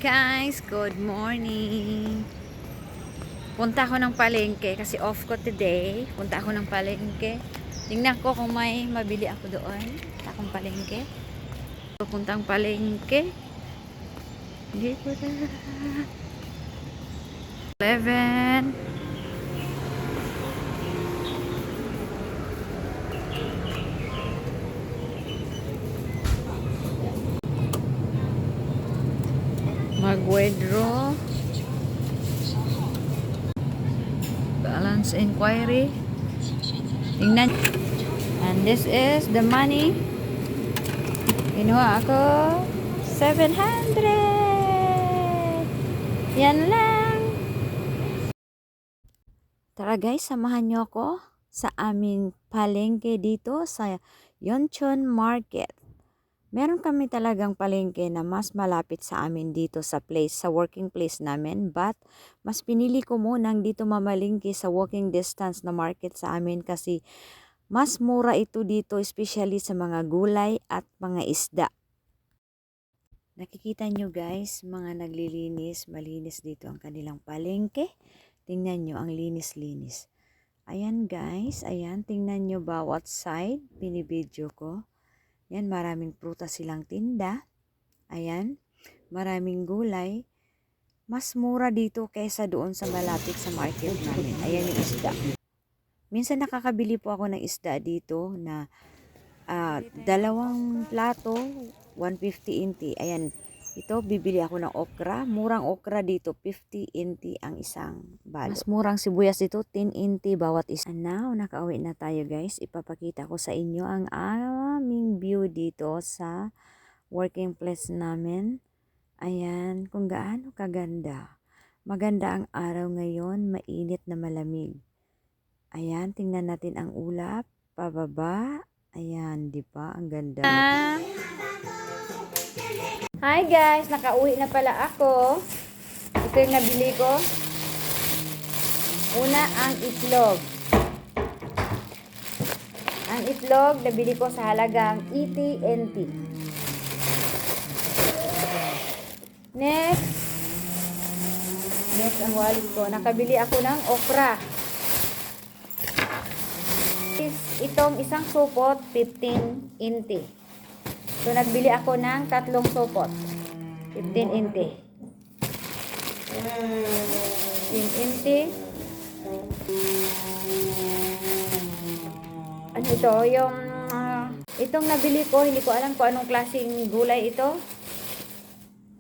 Guys, good morning. Punta ako ng palengke kasi off ko today. Punta ako ng palengke. Tingnan ko kung may mabili ako doon. Punta akong palengke. Pupuntang palengke. Hindi ko na. 11. Mag-withdraw. Balance inquiry. Tingnan. And this is the money. Kinuha ako 700. Yan lang. Tara guys, samahan nyo ako sa aming palengke dito sa Yeoncheon Market. Meron kami talagang palengke na mas malapit sa amin dito sa place, sa working place namin. But, mas pinili ko munang dito mamalingki sa walking distance na market sa amin kasi mas mura ito dito, especially sa mga gulay at mga isda. Nakikita nyo guys, mga naglilinis, malinis dito ang kanilang palengke. Tingnan nyo, ang linis-linis. Ayan guys, ayan, tingnan nyo bawat side, binibidyo ko. Yan, maraming prutas silang tinda. Ayan, maraming gulay. Mas mura dito kaysa doon sa malapit sa market namin. Ayan yung isda. Minsan nakakabili po ako ng isda dito na 2 plato, 150 inti. Ayan, ito bibili ako ng okra. Murang okra dito, 50 inti ang isang balot. Mas murang sibuyas dito, 10 inti bawat isa. And now, nakauwi na tayo guys. Ipapakita ko sa inyo ang aming view dito sa working place namin. Ayan, kung gaano kaganda. Maganda ang araw ngayon, mainit na malamig. Ayan, tingnan natin ang ulap, pababa. Ayan, di ba? Ang ganda. Hi guys, nakauwi na pala ako. Ito yung nabili ko. Una, ang itlog. Ang itlog, nabili ko sa halagang 80 NT. Next ang wallet ko. Nakabili ako ng okra. Itong isang supot, 15 inti. So, nagbili ako ng 3 supot. 15 inti. 15 inti. Ano ito? Yung, itong nabili ko, hindi ko alam kung anong klaseng gulay ito.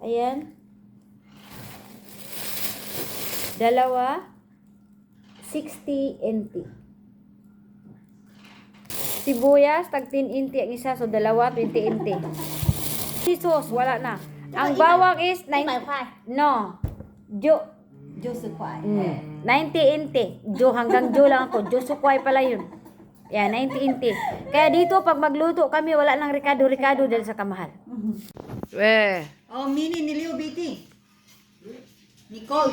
Ayan. 2, 60 NT. Sibuyas, tag 10 inti ang isa. So, 2, 20 inti. Pesos, wala na. Ang bawang is 90. No. 90 inti. Hanggang lang ako. Sukway pala yun. Yan, 90 inti. Kaya dito, pag magluto kami, wala nang rikado-rikado dahil sa kamahal. Oh, mini ni Leo BT. Nicole.